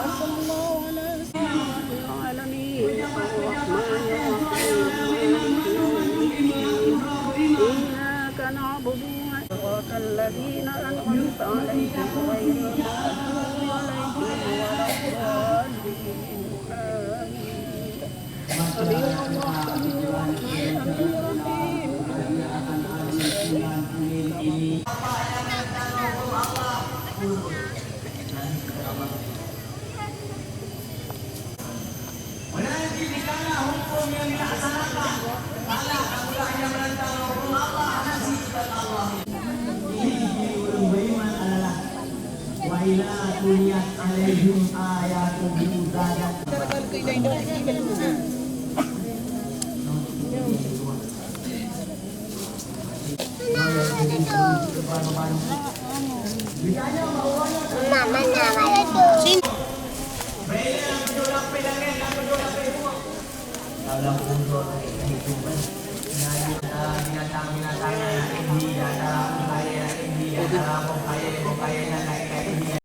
وصلى الله على سيدنا العالمين الرحمن الرحيم إياك نعبد وإياك الذين أنعمت عليهم غير المغضوب عليهم ولا الضالين آمين الله سميع الرحيم Menantikan hukum yang dilaksanakan. Allah kamulah yang menentang hukum Allah nasi dan Allah. Ini beriman adalah wa ila tuliyat alaihim ayatul muzadat. Mama nama itu. Dalam untuk kehidupan binatang-binatang yang tinggi dan dalam budaya yang tinggi dan dalam budaya yang